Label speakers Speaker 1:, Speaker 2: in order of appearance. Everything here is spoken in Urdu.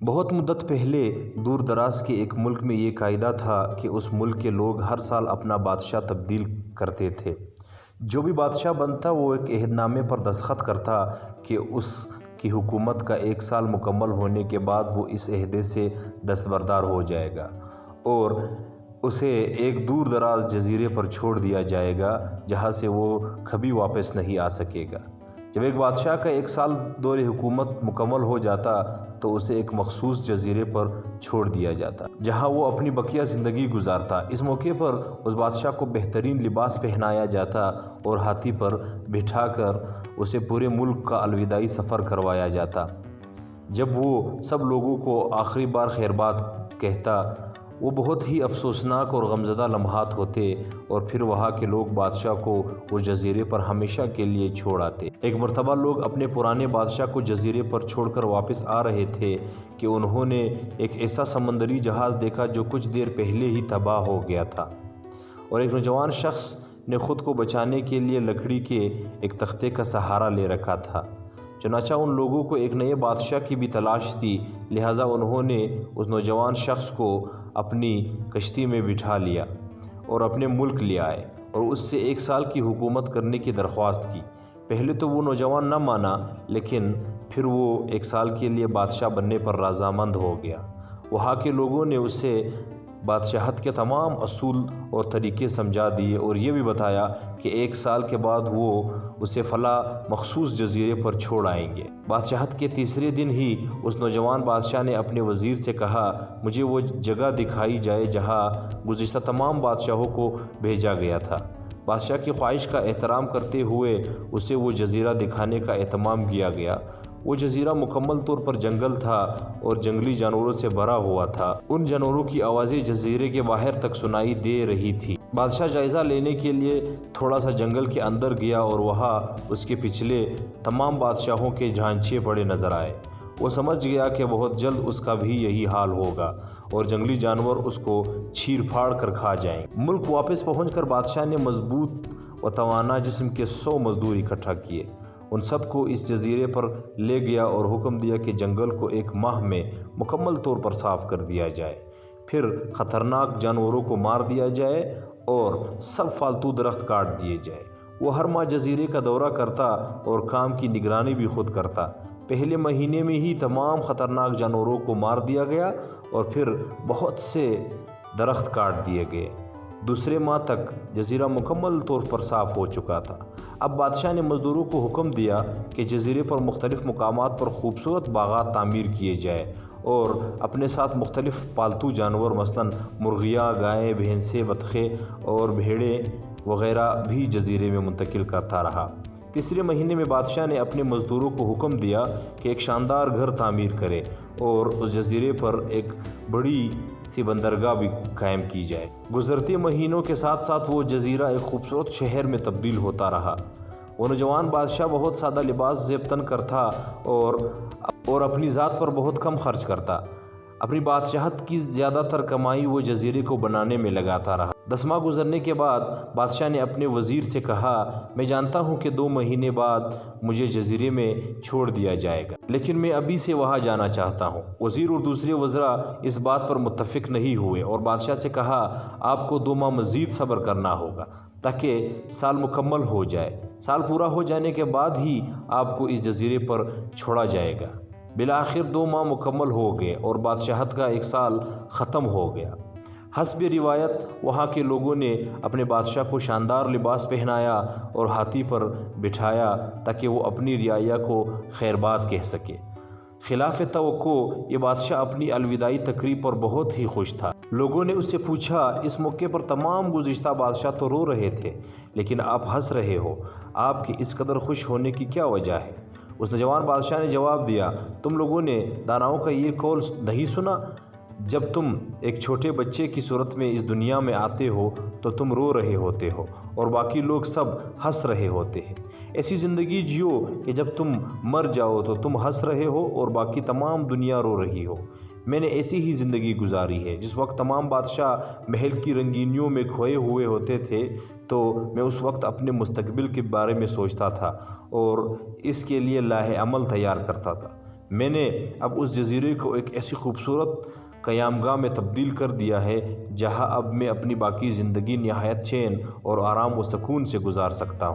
Speaker 1: بہت مدت پہلے دور دراز کے ایک ملک میں یہ قاعدہ تھا کہ اس ملک کے لوگ ہر سال اپنا بادشاہ تبدیل کرتے تھے۔ جو بھی بادشاہ بنتا وہ ایک عہد نامے پر دستخط کرتا کہ اس کی حکومت کا 1 سال مکمل ہونے کے بعد وہ اس عہدے سے دستبردار ہو جائے گا اور اسے ایک دور دراز جزیرے پر چھوڑ دیا جائے گا جہاں سے وہ کبھی واپس نہیں آ سکے گا۔ جب ایک بادشاہ کا 1 سال دور حکومت مکمل ہو جاتا تو اسے ایک مخصوص جزیرے پر چھوڑ دیا جاتا جہاں وہ اپنی بقیہ زندگی گزارتا۔ اس موقع پر اس بادشاہ کو بہترین لباس پہنایا جاتا اور ہاتھی پر بٹھا کر اسے پورے ملک کا الوداعی سفر کروایا جاتا۔ جب وہ سب لوگوں کو آخری بار خیرباد کہتا وہ بہت ہی افسوسناک اور غمزدہ لمحات ہوتے اور پھر وہاں کے لوگ بادشاہ کو اس جزیرے پر ہمیشہ کے لیے چھوڑ آتے۔ ایک مرتبہ لوگ اپنے پرانے بادشاہ کو جزیرے پر چھوڑ کر واپس آ رہے تھے کہ انہوں نے ایک ایسا سمندری جہاز دیکھا جو کچھ دیر پہلے ہی تباہ ہو گیا تھا، اور ایک نوجوان شخص نے خود کو بچانے کے لیے لکڑی کے ایک تختے کا سہارا لے رکھا تھا۔ چنانچہ ان لوگوں کو ایک نئے بادشاہ کی بھی تلاش تھی، لہٰذا انہوں نے اس نوجوان شخص کو اپنی کشتی میں بٹھا لیا اور اپنے ملک لے آئے اور اس سے 1 سال کی حکومت کرنے کی درخواست کی۔ پہلے تو وہ نوجوان نہ مانا، لیکن پھر وہ 1 سال کے لیے بادشاہ بننے پر رضامند ہو گیا۔ وہاں کے لوگوں نے اسے بادشاہت کے تمام اصول اور طریقے سمجھا دیے اور یہ بھی بتایا کہ 1 سال کے بعد وہ اسے فلاں مخصوص جزیرے پر چھوڑ آئیں گے۔ بادشاہت کے تیسرے دن ہی اس نوجوان بادشاہ نے اپنے وزیر سے کہا، مجھے وہ جگہ دکھائی جائے جہاں گزشتہ تمام بادشاہوں کو بھیجا گیا تھا۔ بادشاہ کی خواہش کا احترام کرتے ہوئے اسے وہ جزیرہ دکھانے کا اہتمام کیا گیا۔ وہ جزیرہ مکمل طور پر جنگل تھا اور جنگلی جانوروں سے بھرا ہوا تھا۔ ان جانوروں کی آوازیں جزیرے کے باہر تک سنائی دے رہی تھی۔ بادشاہ جائزہ لینے کے لیے تھوڑا سا جنگل کے اندر گیا اور وہاں اس کے پچھلے تمام بادشاہوں کے ڈھانچے پڑے نظر آئے۔ وہ سمجھ گیا کہ بہت جلد اس کا بھی یہی حال ہوگا اور جنگلی جانور اس کو چیر پھاڑ کر کھا جائیں گے۔ ملک واپس پہنچ کر بادشاہ نے مضبوط و توانا جسم کے 100 مزدور اکٹھا کیے، ان سب کو اس جزیرے پر لے گیا اور حکم دیا کہ جنگل کو 1 ماہ میں مکمل طور پر صاف کر دیا جائے، پھر خطرناک جانوروں کو مار دیا جائے اور سب فالتو درخت کاٹ دیے جائے۔ وہ ہر ماہ جزیرے کا دورہ کرتا اور کام کی نگرانی بھی خود کرتا۔ پہلے مہینے میں ہی تمام خطرناک جانوروں کو مار دیا گیا اور پھر بہت سے درخت کاٹ دیے گئے۔ دوسرے ماہ تک جزیرہ مکمل طور پر صاف ہو چکا تھا۔ اب بادشاہ نے مزدوروں کو حکم دیا کہ جزیرے پر مختلف مقامات پر خوبصورت باغات تعمیر کیے جائے اور اپنے ساتھ مختلف پالتو جانور مثلاً مرغیاں، گائیں، بھینسیں، بطخیں اور بھیڑیں وغیرہ بھی جزیرے میں منتقل کرتا رہا۔ تیسرے مہینے میں بادشاہ نے اپنے مزدوروں کو حکم دیا کہ ایک شاندار گھر تعمیر کرے اور اس جزیرے پر ایک بڑی سی بندرگاہ بھی قائم کی جائے۔ گزرتے مہینوں کے ساتھ ساتھ وہ جزیرہ ایک خوبصورت شہر میں تبدیل ہوتا رہا۔ وہ نوجوان بادشاہ بہت سادہ لباس زیب تن کرتا اور اپنی ذات پر بہت کم خرچ کرتا۔ اپنی بادشاہت کی زیادہ تر کمائی وہ جزیرے کو بنانے میں لگاتا رہا۔ 10 ماہ گزرنے کے بعد بادشاہ نے اپنے وزیر سے کہا، میں جانتا ہوں کہ 2 مہینے بعد مجھے جزیرے میں چھوڑ دیا جائے گا، لیکن میں ابھی سے وہاں جانا چاہتا ہوں۔ وزیر اور دوسرے وزراء اس بات پر متفق نہیں ہوئے اور بادشاہ سے کہا، آپ کو 2 ماہ مزید صبر کرنا ہوگا تاکہ سال مکمل ہو جائے۔ سال پورا ہو جانے کے بعد ہی آپ کو اس جزیرے پر چھوڑا جائے گا۔ بالآخر 2 ماہ مکمل ہو گئے اور بادشاہت کا 1 سال ختم ہو گیا۔ حسب روایت وہاں کے لوگوں نے اپنے بادشاہ کو شاندار لباس پہنایا اور ہاتھی پر بٹھایا تاکہ وہ اپنی رعایا کو خیرباد کہہ سکے۔ خلاف توقع یہ بادشاہ اپنی الوداعی تقریب پر بہت ہی خوش تھا۔ لوگوں نے اس سے پوچھا، اس موقع پر تمام گزشتہ بادشاہ تو رو رہے تھے لیکن آپ ہنس رہے ہو، آپ کے اس قدر خوش ہونے کی کیا وجہ ہے؟ اس نوجوان بادشاہ نے جواب دیا، تم لوگوں نے داناؤں کا یہ قول نہیں سنا، جب تم ایک چھوٹے بچے کی صورت میں اس دنیا میں آتے ہو تو تم رو رہے ہوتے ہو اور باقی لوگ سب ہنس رہے ہوتے ہیں۔ ایسی زندگی جیو کہ جب تم مر جاؤ تو تم ہنس رہے ہو اور باقی تمام دنیا رو رہی ہو۔ میں نے ایسی ہی زندگی گزاری ہے۔ جس وقت تمام بادشاہ محل کی رنگینیوں میں کھوئے ہوئے ہوتے تھے تو میں اس وقت اپنے مستقبل کے بارے میں سوچتا تھا اور اس کے لیے لاہ عمل تیار کرتا تھا۔ میں نے اب اس جزیرے کو ایک ایسی خوبصورت قیام گاہ میں تبدیل کر دیا ہے جہاں اب میں اپنی باقی زندگی نہایت چین اور آرام و سکون سے گزار سکتا ہوں۔